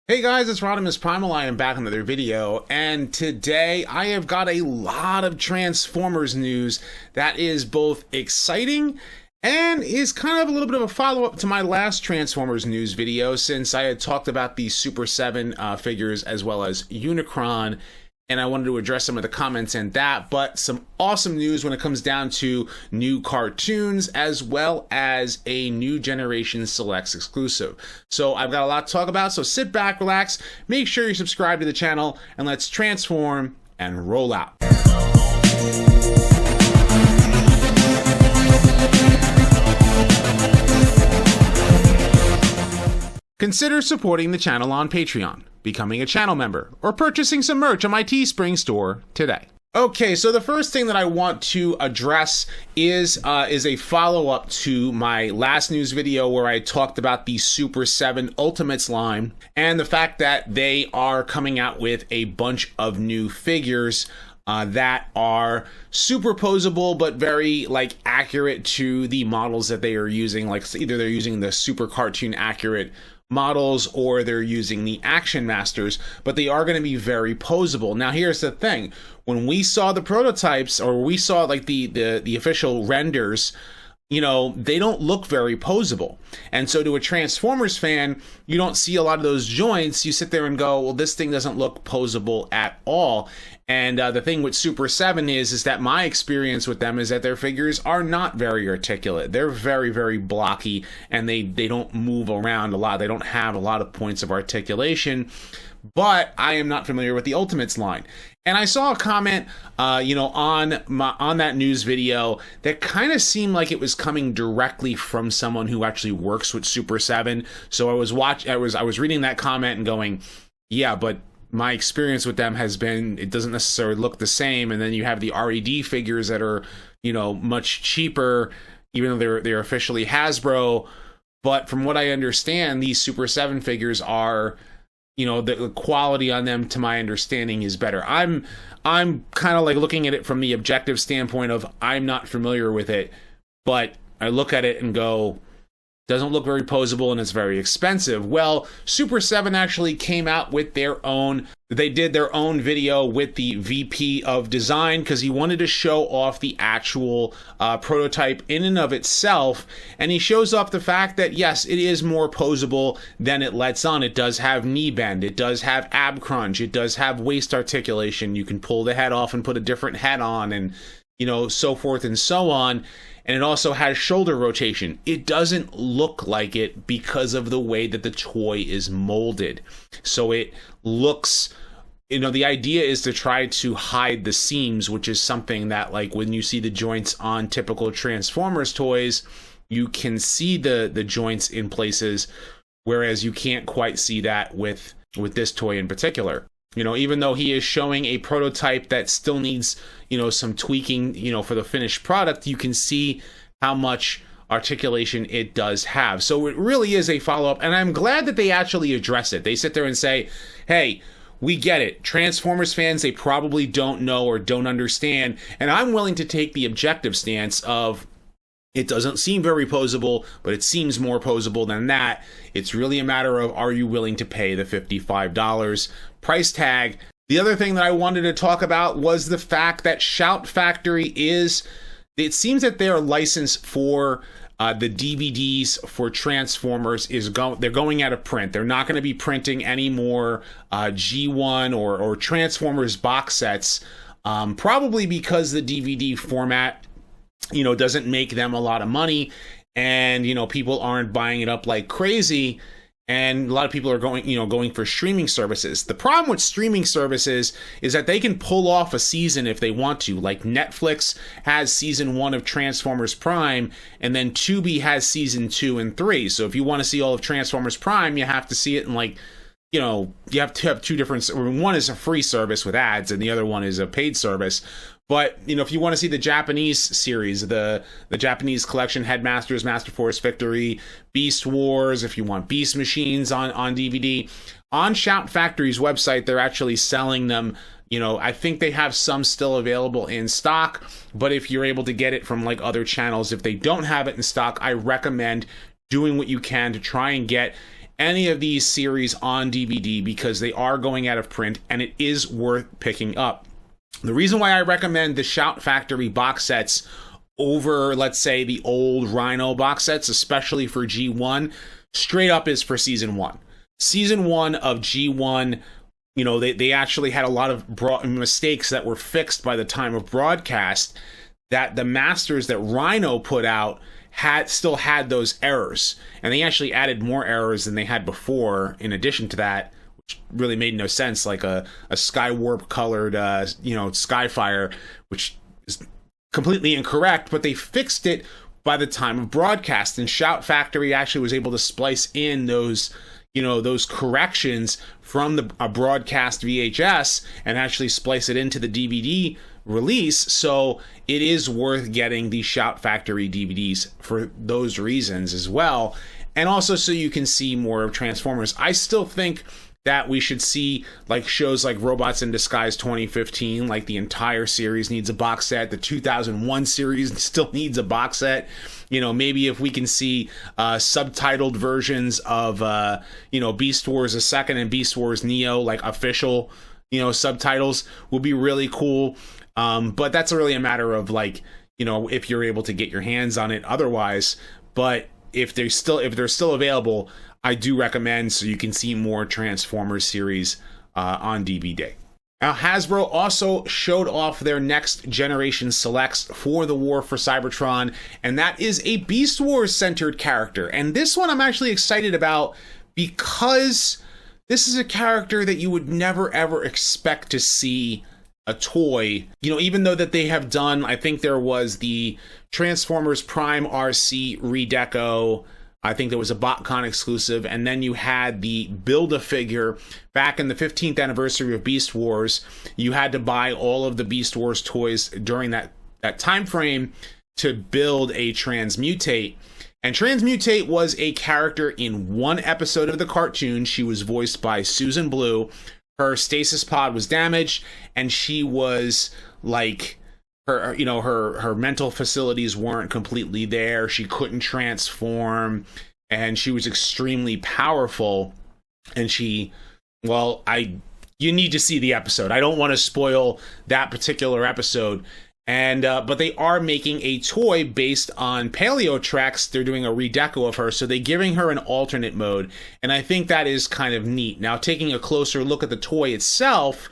Hey guys, it's RodimusPrimal. I am back with another video, and today I have got a lot of Transformers news that is both exciting and is kind of a little bit of a follow-up to my last Transformers news video, since I had talked about the Super 7 figures as well as Unicron, and I wanted to address some of the comments in that, but some awesome news when it comes down to new cartoons as well as a new Generations Selects exclusive. So I've got a lot to talk about, so sit back, relax, make sure you subscribe to the channel, and let's transform and roll out. Consider supporting the channel on Patreon, becoming a channel member, or purchasing some merch on my Teespring store today. Okay, so the first thing that I want to address is a follow-up to my last news video where I talked about the Super 7 Ultimates line and the fact that they are coming out with a bunch of new figures that are superposable but very accurate to the models that they are using. Like either they're using the super cartoon accurate models or they're using the Action Masters, but they are going to be very posable. Now here's the thing, when we saw the prototypes, or we saw the official renders, you know, they don't look very posable. And so to a Transformers fan, you don't see a lot of those joints. You sit there and go, well, this thing doesn't look posable at all. And the thing with Super 7 is that my experience with them is that their figures are not very articulate. They're very, very blocky, and they don't move around a lot. They don't have a lot of points of articulation. But I am not familiar with the Ultimates line. And I saw a comment, on that news video that kind of seemed like it was coming directly from someone who actually works with Super 7. So I was reading that comment and going, yeah, but my experience with them has been, it doesn't necessarily look the same. And then you have the RED figures that are, much cheaper, even though they're officially Hasbro. But from what I understand, these Super 7 figures are, the quality on them, to my understanding, is better. I'm kind of looking at it from the objective standpoint of I'm not familiar with it, but I look at it and go, doesn't look very posable and it's very expensive. Well, Super 7 actually came out with they did their own video with the VP of design because he wanted to show off the actual prototype in and of itself. And he shows off the fact that, yes, it is more posable than it lets on. It does have knee bend. It does have ab crunch. It does have waist articulation. You can pull the head off and put a different head on, and, so forth and so on. And it also has shoulder rotation. It doesn't look like it because of the way that the toy is molded. So it looks, the idea is to try to hide the seams, which is something that, when you see the joints on typical Transformers toys, you can see the joints in places, whereas you can't quite see that with this toy in particular. Even though he is showing a prototype that still needs, some tweaking, for the finished product, you can see how much articulation it does have. So it really is a follow-up, and I'm glad that they actually address it. They sit there and say, hey, we get it. Transformers fans, they probably don't know or don't understand, and I'm willing to take the objective stance of, it doesn't seem very posable, but it seems more posable than that. It's really a matter of, are you willing to pay the $55 price tag? The other thing that I wanted to talk about was the fact that Shout Factory it seems that their license for the DVDs for Transformers they're going out of print. They're not going to be printing any more G1 or Transformers box sets, probably because the DVD format doesn't make them a lot of money, and people aren't buying it up like crazy, and a lot of people are going for streaming services. The problem with streaming services is that they can pull off a season if they want to. Like Netflix has season 1 of Transformers Prime, and then Tubi has season 2 and 3. So if you want to see all of Transformers Prime, you have to see it in you have to have two different. One is a free service with ads, and the other one is a paid service. But, if you want to see the Japanese series, the Japanese collection, Headmasters, Master Force Victory, Beast Wars, if you want Beast Machines on DVD, on Shout Factory's website, they're actually selling them. I think they have some still available in stock, but if you're able to get it from other channels, if they don't have it in stock, I recommend doing what you can to try and get any of these series on DVD because they are going out of print and it is worth picking up. The reason why I recommend the Shout Factory box sets over, let's say, the old Rhino box sets, especially for G1, straight up is for season 1. Season 1 of G1, you know, they actually had a lot of mistakes that were fixed by the time of broadcast, that the masters that Rhino put out still had those errors. And they actually added more errors than they had before, in addition to that, which really made no sense, like a Skywarp colored, Skyfire, which is completely incorrect, but they fixed it by the time of broadcast. And Shout Factory actually was able to splice in those corrections from a broadcast VHS and actually splice it into the DVD release. So it is worth getting the Shout Factory DVDs for those reasons as well. And also so you can see more of Transformers. I still think that we should see like shows like Robots in Disguise 2015, like the entire series needs a box set. The 2001 series still needs a box set. You know, maybe if we can see subtitled versions of, Beast Wars 2nd and Beast Wars Neo, like official, subtitles would be really cool. But that's really a matter of like, if you're able to get your hands on it otherwise. But if they're still available, I do recommend so you can see more Transformers series on DVD. Now, Hasbro also showed off their next Generation Selects for the War for Cybertron, and that is a Beast Wars centered character. And this one I'm actually excited about because this is a character that you would never ever expect to see a toy, even though that they have done, I think there was the Transformers Prime RC redeco, I think there was a BotCon exclusive, and then you had the Build-A-Figure back in the 15th anniversary of Beast Wars. You had to buy all of the Beast Wars toys during that time frame to build a Transmutate. And Transmutate was a character in one episode of the cartoon. She was voiced by Susan Blue. Her stasis pod was damaged, and she was like, her mental facilities weren't completely there. She couldn't transform, and she was extremely powerful. And you need to see the episode. I don't want to spoil that particular episode. And but they are making a toy based on Paleo Treks. They're doing a redeco of her, so they're giving her an alternate mode, and I think that is kind of neat. Now, taking a closer look at the toy itself,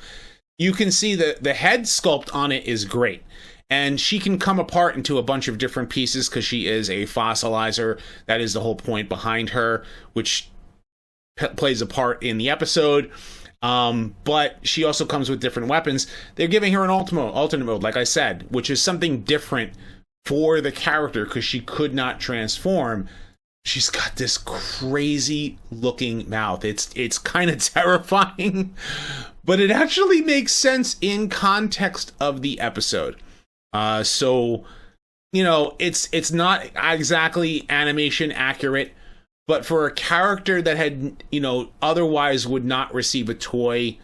you can see that the head sculpt on it is great. And she can come apart into a bunch of different pieces because she is a fossilizer. That is the whole point behind her, which plays a part in the episode. But she also comes with different weapons. They're giving her an alternate mode, like I said, which is something different for the character because she could not transform. She's got this crazy looking mouth. It's kind of terrifying, but it actually makes sense in context of the episode. So it's not exactly animation accurate, but for a character that had, otherwise would not receive a toy,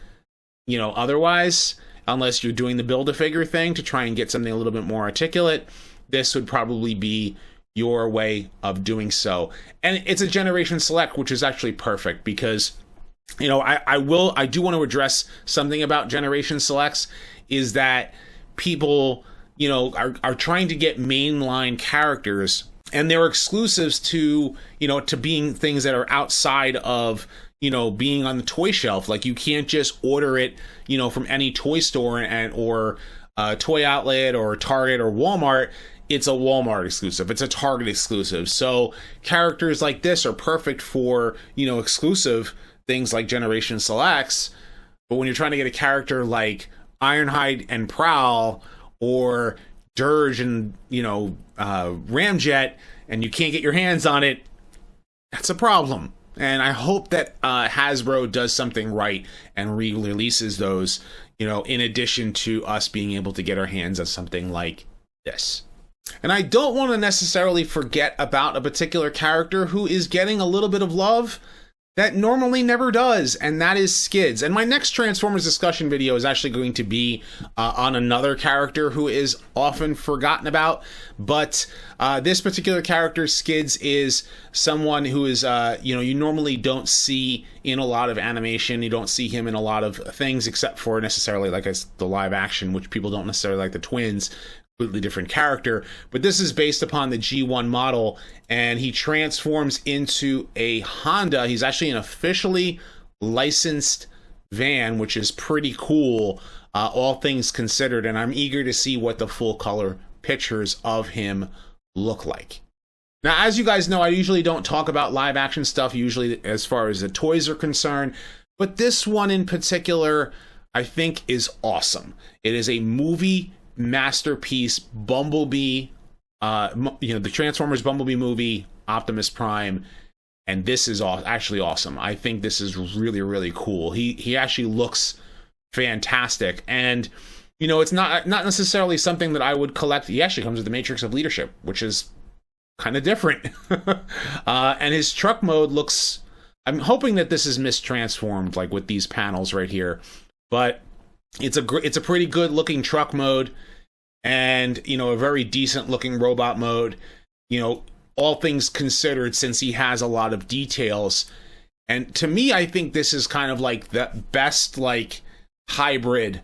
otherwise, unless you're doing the Build-A-Figure thing to try and get something a little bit more articulate, this would probably be your way of doing so. And it's a Generation Select, which is actually perfect because, I do want to address something about Generation Selects is that people, are trying to get mainline characters, and they're exclusives to, to being things that are outside of, being on the toy shelf. Like you can't just order it, from any toy store or toy outlet or Target or Walmart. It's a Walmart exclusive. It's a Target exclusive. So characters like this are perfect for, exclusive things like Generation Selects. But when you're trying to get a character like Ironhide and Prowl, or Dirge and, Ramjet, and you can't get your hands on it, that's a problem. And I hope that Hasbro does something right and re-releases those, in addition to us being able to get our hands on something like this. And I don't want to necessarily forget about a particular character who is getting a little bit of love. that normally never does, and that is Skidz. And my next Transformers discussion video is actually going to be on another character who is often forgotten about, but this particular character, Skidz, is someone who is, you normally don't see in a lot of animation. You don't see him in a lot of things, except for necessarily like the live action, which people don't necessarily like the twins. Completely different character, but this is based upon the G1 model, and he transforms into a Honda. He's actually an officially licensed van, which is pretty cool, all things considered, and I'm eager to see what the full color pictures of him look like. Now, as you guys know, I usually don't talk about live action stuff, usually as far as the toys are concerned, but this one in particular, I think is awesome. It is a movie masterpiece. Bumblebee, the Transformers Bumblebee movie, Optimus Prime, and this is actually awesome. I think this is really, really cool. He actually looks fantastic, and it's not necessarily something that I would collect. He actually comes with the Matrix of Leadership, which is kind of different. And his truck mode looks, I'm hoping that this is mistransformed, like with these panels right here, but it's a pretty good looking truck mode, and a very decent looking robot mode, all things considered, since he has a lot of details. And to me, I think this is kind of like the best like hybrid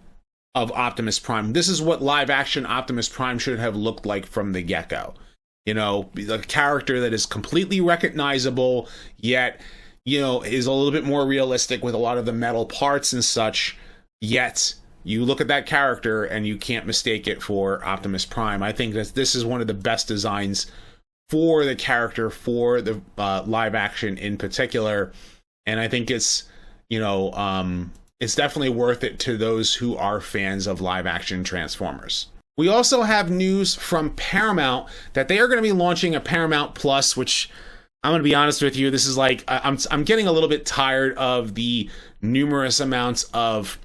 of Optimus Prime. This is what live action Optimus Prime should have looked like from the get-go. The character that is completely recognizable, yet is a little bit more realistic with a lot of the metal parts and such, yet you look at that character and you can't mistake it for Optimus Prime. I think that this is one of the best designs for the character, for the live action in particular, and I think it's definitely worth it to those who are fans of live action Transformers. We also have news from Paramount that they are going to be launching a Paramount Plus, which I'm going to be honest with you, this is like I'm getting a little bit tired of the numerous amounts of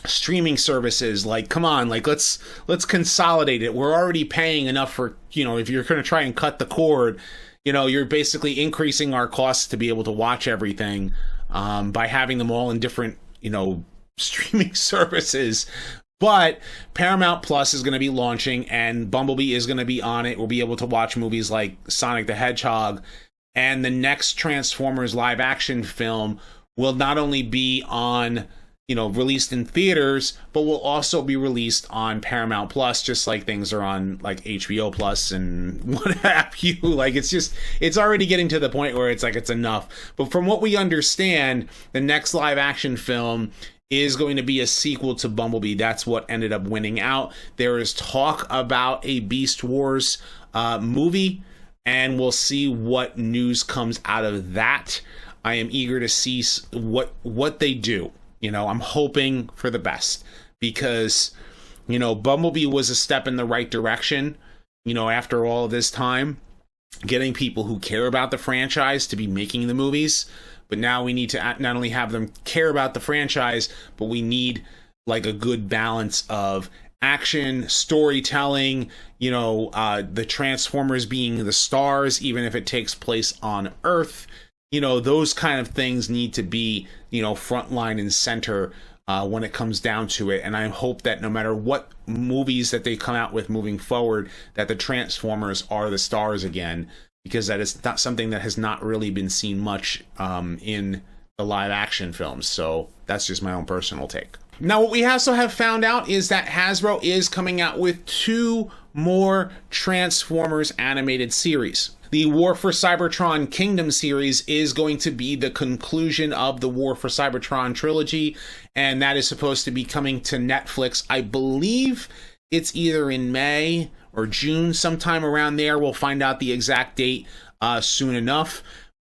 streaming services. Like, come on, like let's consolidate it. We're already paying enough for, if you're going to try and cut the cord, you're basically increasing our costs to be able to watch everything by having them all in different, streaming services. But Paramount Plus is going to be launching, and Bumblebee is going to be on it. We'll be able to watch movies like Sonic the Hedgehog, and the next Transformers live action film will not only be on, released in theaters, but will also be released on Paramount Plus, just like things are on like HBO Plus and what have you. Like, it's already getting to the point where it's like, it's enough. But from what we understand, the next live action film is going to be a sequel to Bumblebee. That's what ended up winning out. There is talk about a Beast Wars movie, and we'll see what news comes out of that. I am eager to see what they do. I'm hoping for the best, because, Bumblebee was a step in the right direction, after all this time, getting people who care about the franchise to be making the movies. But now we need to not only have them care about the franchise, but we need like a good balance of action, storytelling, the Transformers being the stars, even if it takes place on Earth. Those kind of things need to be, frontline and center when it comes down to it. And I hope that no matter what movies that they come out with moving forward, that the Transformers are the stars again, because that is not something that has not really been seen much in the live action films. So that's just my own personal take. Now, what we also have found out is that Hasbro is coming out with 2 more Transformers animated series. The War for Cybertron Kingdom series is going to be the conclusion of the War for Cybertron trilogy, and that is supposed to be coming to Netflix. I believe it's either in May or June, sometime around there. We'll find out the exact date soon enough.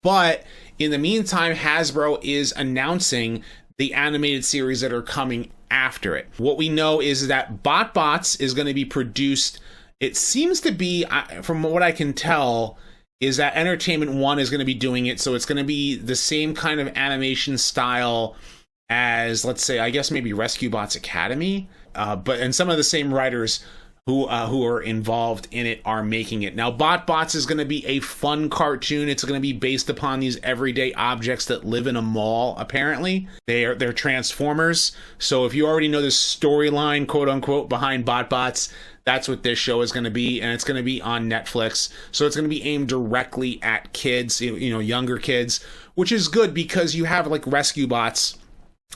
But in the meantime, Hasbro is announcing the animated series that are coming after it. What we know is that BotBots is going to be produced. It seems to be, from what I can tell, is that Entertainment One is going to be doing it. So it's going to be the same kind of animation style as, let's say, I guess maybe Rescue Bots Academy, and some of the same writers who are involved in it are making it. Now, BotBots is going to be a fun cartoon. It's going to be based upon these everyday objects that live in a mall, apparently. They're Transformers. So if you already know the storyline, quote unquote, behind BotBots, that's what this show is going to be, and it's going to be on Netflix. So it's going to be aimed directly at kids, younger kids, which is good because you have like Rescue Bots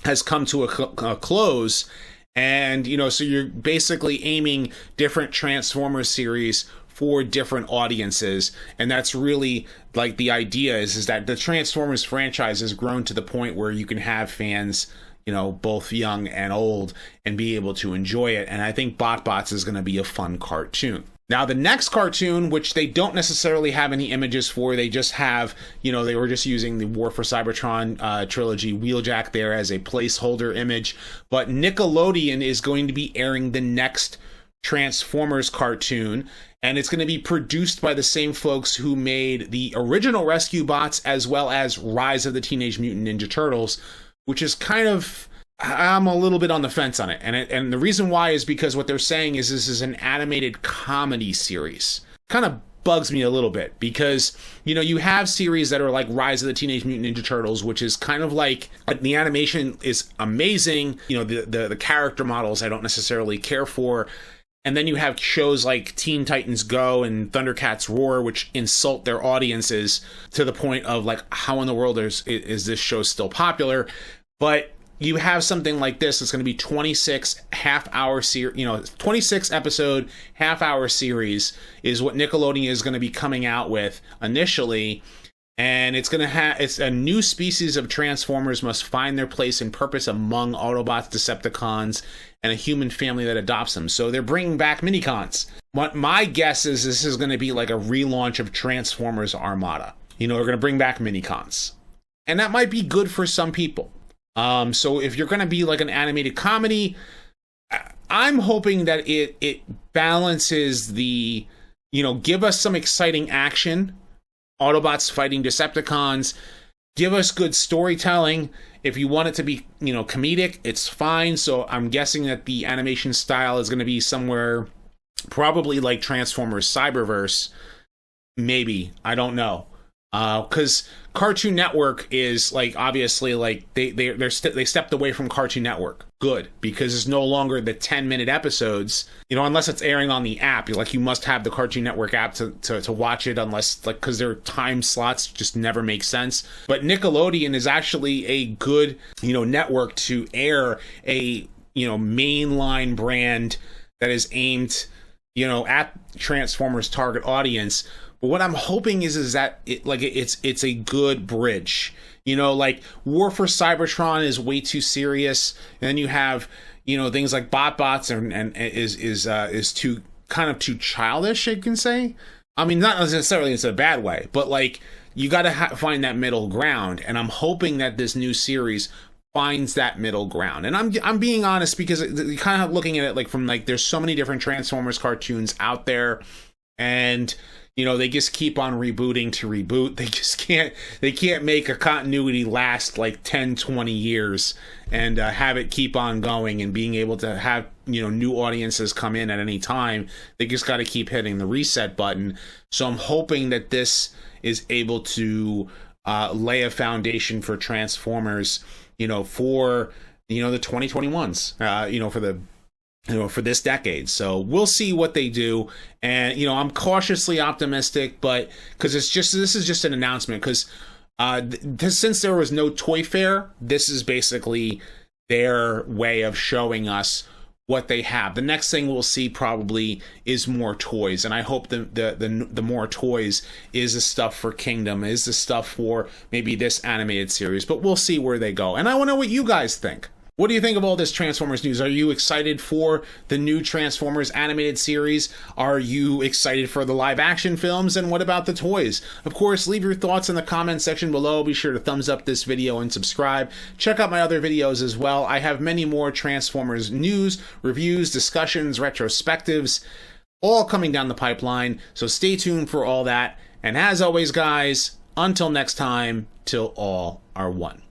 has come to a close. And, so you're basically aiming different Transformers series for different audiences. And that's really like the idea is that the Transformers franchise has grown to the point where you can have fans, both young and old, and be able to enjoy it. And I think BotBots is going to be a fun cartoon. Now, the next cartoon, which they don't necessarily have any images for, they just have, they were just using the War for Cybertron trilogy Wheeljack there as a placeholder image. But Nickelodeon is going to be airing the next Transformers cartoon, and it's going to be produced by the same folks who made the original Rescue Bots as well as Rise of the Teenage Mutant Ninja Turtles, which is kind of... I'm a little bit on the fence on it. And the reason why is because what they're saying is this is an animated comedy series. Kind of bugs me a little bit because, you have series that are like Rise of the Teenage Mutant Ninja Turtles, which is kind of like the animation is amazing. The character models I don't necessarily care for. And then you have shows like Teen Titans Go and Thundercats Roar, which insult their audiences to the point of like, how in the world is this show still popular? But you have something like this. It's going to be 26 half-hour series, 26 episode half-hour series is what Nickelodeon is going to be coming out with initially. And it's a new species of Transformers must find their place and purpose among Autobots, Decepticons, and a human family that adopts them. So they're bringing back Minicons. What my guess is this is going to be like a relaunch of Transformers Armada. They're going to bring back Minicons. And that might be good for some people. So if you're going to be like an animated comedy, I'm hoping that it balances the, give us some exciting action, Autobots fighting Decepticons, give us good storytelling. If you want it to be, comedic, it's fine. So I'm guessing that the animation style is going to be somewhere probably like Transformers Cyberverse. Maybe. I don't know. Because Cartoon Network is like obviously like they stepped away from Cartoon Network. Good, because it's no longer the 10-minute episodes. Unless it's airing on the app, you must have the Cartoon Network app to watch it. Unless because their time slots just never make sense. But Nickelodeon is actually a good network to air a mainline brand that is aimed at Transformers target audience. But what I'm hoping is that it's a good bridge. Like War for Cybertron is way too serious, and then you have things like BotBots and is too kind of too childish, you can say. I mean, not necessarily in a bad way, but like you got to find that middle ground, and I'm hoping that this new series finds that middle ground. And I'm being honest because you're kind of looking at it like from like there's so many different Transformers cartoons out there, and they just keep on rebooting to reboot. They can't make a continuity last like 10, 20 years and have it keep on going and being able to have, new audiences come in at any time. They just got to keep hitting the reset button. So I'm hoping that this is able to lay a foundation for Transformers, for, the 2021s, for the for this decade. So we'll see what they do. And, I'm cautiously optimistic, but because this is just an announcement because since there was no Toy Fair, this is basically their way of showing us what they have. The next thing we'll see probably is more toys. And I hope the more toys is the stuff for Kingdom, is the stuff for maybe this animated series, but we'll see where they go. And I want to know what you guys think. What do you think of all this Transformers news? Are you excited for the new Transformers animated series? Are you excited for the live action films? And what about the toys? Of course, leave your thoughts in the comment section below. Be sure to thumbs up this video and subscribe. Check out my other videos as well. I have many more Transformers news, reviews, discussions, retrospectives, all coming down the pipeline. So stay tuned for all that. And as always, guys, until next time, till all are one.